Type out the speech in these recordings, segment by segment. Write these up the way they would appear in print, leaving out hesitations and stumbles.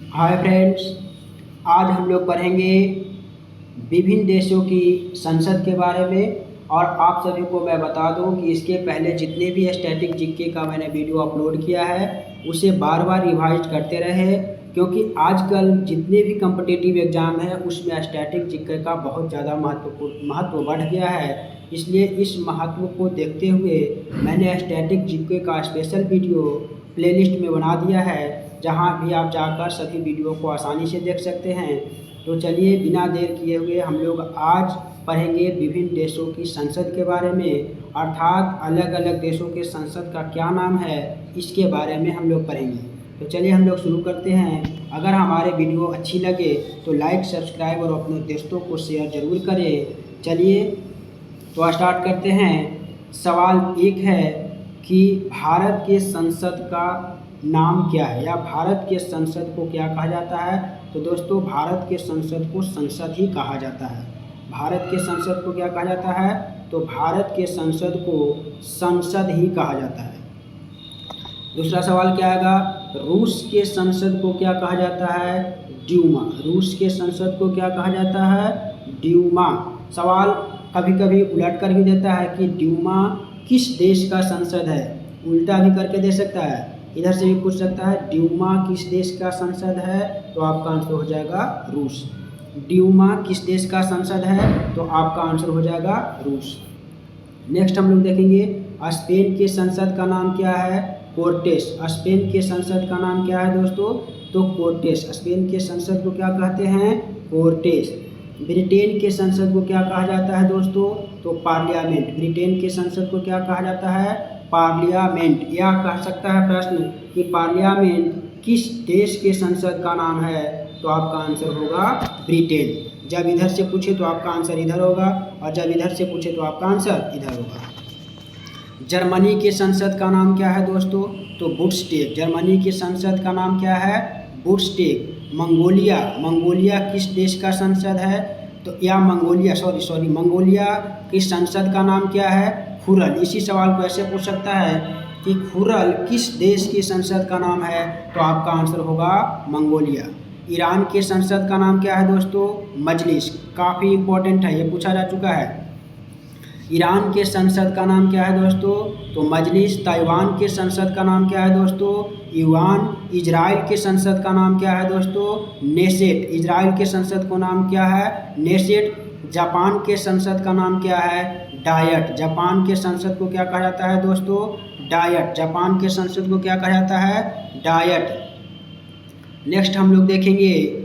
Hi friends, आज हम लोग पढ़ेंगे विभिन्न देशों की संसद के बारे में। और आप सभी को मैं बता दूं कि इसके पहले जितने भी स्टैटिक जीके का मैंने वीडियो अपलोड किया है उसे बार बार रिवाइज करते रहे, क्योंकि आजकल जितने भी कम्पिटिटिव एग्ज़ाम है उसमें स्टैटिक जीके का बहुत ज़्यादा महत्व बढ़ गया है। इसलिए इस महत्व को देखते हुए मैंने स्टैटिक जीके का स्पेशल वीडियो प्लेलिस्ट में बना दिया है, जहां भी आप जाकर सभी वीडियो को आसानी से देख सकते हैं। तो चलिए बिना देर किए हुए हम लोग आज पढ़ेंगे विभिन्न देशों की संसद के बारे में, अर्थात अलग अलग देशों के संसद का क्या नाम है इसके बारे में हम लोग पढ़ेंगे। तो चलिए हम लोग शुरू करते हैं। अगर हमारे वीडियो अच्छी लगे तो लाइक, सब्सक्राइब और अपने दोस्तों को शेयर ज़रूर करें। चलिए तो स्टार्ट करते हैं। सवाल एक है कि भारत के संसद का नाम क्या है, या भारत के संसद को क्या कहा जाता है। तो दोस्तों, भारत के संसद को संसद ही कहा जाता है। भारत के संसद को क्या कहा जाता है, तो भारत के संसद को संसद ही कहा जाता है। दूसरा सवाल क्या आएगा, रूस के संसद को क्या कहा जाता है, ड्यूमा। रूस के संसद को क्या कहा जाता है, ड्यूमा। सवाल कभी कभी उलट कर भी देता है कि ड्यूमा किस देश का संसद है, उल्टा भी करके दे सकता है। इधर से भी पूछ सकता है ड्यूमा किस देश का संसद है, तो आपका आंसर हो जाएगा रूस। ड्यूमा किस देश का संसद है, तो आपका आंसर हो जाएगा रूस। नेक्स्ट हम लोग देखेंगे स्पेन के संसद का नाम क्या है, कोर्टेस। स्पेन के संसद का नाम क्या है दोस्तों, तो कोर्टेस। स्पेन के संसद को क्या कहते हैं, कोर्टेस। ब्रिटेन के संसद को क्या कहा जाता है दोस्तों, तो पार्लियामेंट। ब्रिटेन के संसद को क्या कहा जाता है, पार्लियामेंट। या कह सकता है प्रश्न कि पार्लियामेंट किस देश के संसद का नाम है, तो आपका आंसर होगा ब्रिटेन। जब इधर से पूछे तो आपका आंसर इधर होगा, और जब इधर से पूछे तो आपका आंसर इधर होगा। जर्मनी के संसद का नाम क्या है दोस्तों, तो बुंडस्टैग। जर्मनी के संसद का नाम क्या है, बुंडस्टैग। मंगोलिया। मंगोलिया किस देश का संसद है, तो या मंगोलिया की संसद का नाम क्या है, खुरल। इसी सवाल को ऐसे पूछ सकता है कि खुरल किस देश की संसद का नाम है, तो आपका आंसर होगा मंगोलिया। ईरान के संसद का नाम क्या है दोस्तों, मजलिस। काफ़ी इंपॉर्टेंट है, ये पूछा जा चुका है। ईरान के संसद का नाम क्या है दोस्तों, तो मजलिस। ताइवान के संसद का नाम क्या है दोस्तों, युआन। इजराइल के संसद का नाम क्या है दोस्तों, नेसेट। इजराइल के संसद का नाम क्या है, नेसेट। जापान के संसद का नाम क्या है, डायट। जापान के संसद को क्या कहा जाता है दोस्तों, डायट। जापान के संसद को क्या कहा जाता है, डायट। नेक्स्ट हम लोग देखेंगे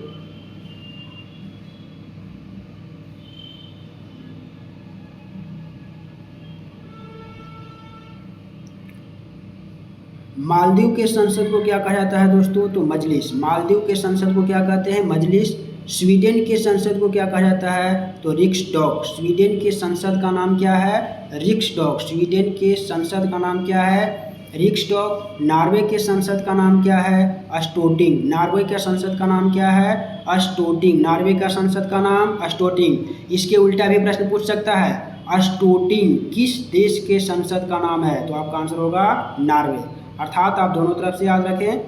मालदीव के संसद को क्या कहा जाता है दोस्तों, तो मजलिस। मालदीव के संसद को क्या कहते हैं, मजलिस। स्वीडन के संसद को क्या कहा जाता है, तो रिक्सडॉग। स्वीडन के संसद का नाम क्या है, रिक्सडॉग। स्वीडन के संसद का नाम क्या है, रिक्सडॉग। नॉर्वे के संसद का नाम क्या है, अस्टोटिंग। नॉर्वे के संसद का नाम क्या है, अस्टोटिंग। नॉर्वे का संसद का नाम अस्टोटिंग। इसके उल्टा भी प्रश्न पूछ सकता है, अस्टोटिंग किस देश के संसद का नाम है, तो आपका आंसर होगा नॉर्वे। अर्थात आप दोनों तरफ से याद रखें।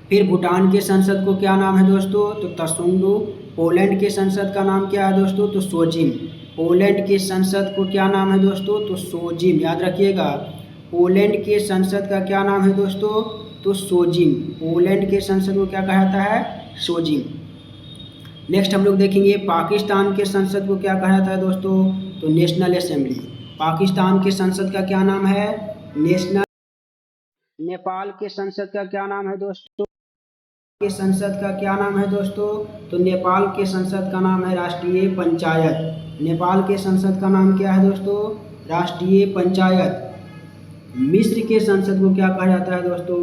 फिर भूटान के संसद को क्या नाम है दोस्तों, तो तसुंगडू। पोलैंड के संसद का नाम क्या है दोस्तों, तो सोजिम। पोलैंड के संसद को क्या नाम है दोस्तों, तो सोजिम। याद रखिएगा, पोलैंड के संसद का क्या नाम है दोस्तों, तो सोजिम। पोलैंड के संसद को क्या कहा जाता है, सोजिम। नेक्स्ट हम लोग देखेंगे पाकिस्तान के संसद को क्या कहा जाता है दोस्तों, तो नेशनल असेंबली। पाकिस्तान के संसद का क्या नाम है, नेशनल। नेपाल के संसद का क्या नाम है दोस्तों, के संसद का क्या नाम है दोस्तों, तो नेपाल के संसद का नाम है राष्ट्रीय पंचायत। नेपाल के संसद का नाम क्या है दोस्तों, राष्ट्रीय पंचायत। मिस्र के संसद को क्या कहा जाता है दोस्तों,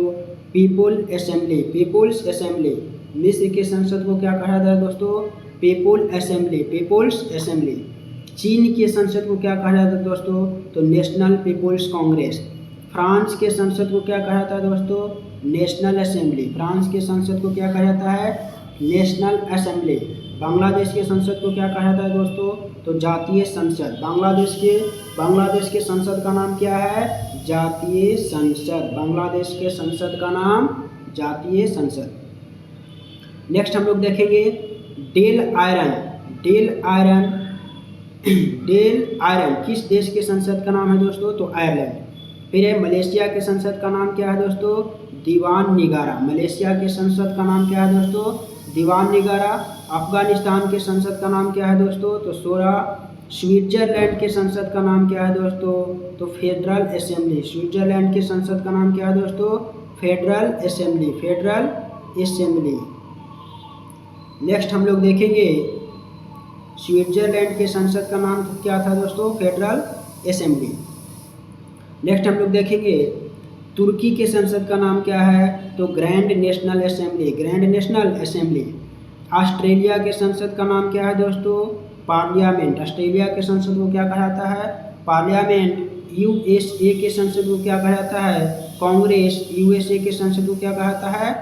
पीपुल असेंबली। People's assembly. मिस्र के संसद को क्या कहा जाता है दोस्तों, पीपुल असेंबली। People's assembly. चीन के संसद को क्या कहा जाता है दोस्तों, तो नेशनल पीपुल्स कांग्रेस। फ्रांस के संसद को क्या कहा जाता है दोस्तों, नेशनल असेंबली। फ्रांस के संसद को क्या कहा जाता है, नेशनल असेंबली। बांग्लादेश के संसद को क्या कहा जाता है दोस्तों, तो जातीय संसद। बांग्लादेश के संसद का नाम क्या है, जातीय संसद। बांग्लादेश के संसद का नाम जातीय संसद। नेक्स्ट हम लोग देखेंगे डेल आयरन। डेल आयरन डेल आयरन किस देश के संसद का नाम है दोस्तों? तो आयरलैंड। फिर है मलेशिया के संसद का नाम क्या है दोस्तों? दीवान निगारा। मलेशिया के संसद का नाम क्या है दोस्तों? दीवान निगारा। अफगानिस्तान के संसद का नाम क्या है दोस्तों? तो शोरा। स्विट्जरलैंड के संसद का नाम क्या है दोस्तों? तो फेडरल असेंबली। स्विट्जरलैंड के संसद का नाम क्या है दोस्तों? Federal assembly. Federal assembly. Next हम लोग देखेंगे स्विट्जरलैंड के संसद का नाम क्या था दोस्तों? Federal assembly. नेक्स्ट हम लोग देखेंगे तुर्की के संसद का नाम क्या है? तो grand national assembly. Grand national assembly. Australia के संसद का नाम क्या है दोस्तों? पार्लियामेंट। ऑस्ट्रेलिया के संसद को क्या कहा जाता है? पार्लियामेंट। यूएसए के संसद को क्या कहा जाता है? कांग्रेस। यूएसए के संसद को क्या कहा जाता है?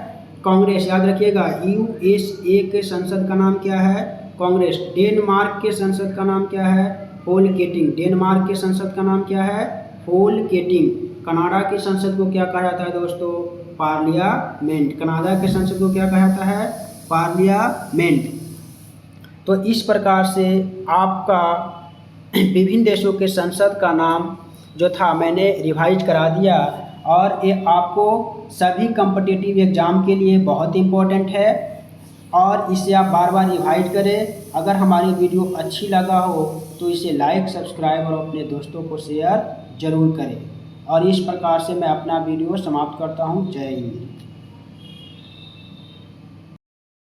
कांग्रेस। याद रखिएगा, यूएसए के संसद का नाम क्या है? कांग्रेस। डेनमार्क के संसद का नाम क्या है? फोलकेटिंग। डेनमार्क के संसद का नाम क्या है? फोलकेटिंग। कनाडा की संसद को क्या कहा जाता है दोस्तों? पार्लियामेंट। कनाडा के संसद को क्या कहा जाता है? पार्लियामेंट। तो इस प्रकार से आपका विभिन्न देशों के संसद का नाम जो था मैंने रिवाइज करा दिया, और ये आपको सभी कॉम्पिटिटिव एग्ज़ाम के लिए बहुत इम्पोर्टेंट है, और इसे आप बार बार रिवाइज करें। अगर हमारी वीडियो अच्छी लगा हो तो इसे लाइक, सब्सक्राइब और अपने दोस्तों को शेयर ज़रूर करें। और इस प्रकार से मैं अपना वीडियो समाप्त करता हूँ। जय हिंद।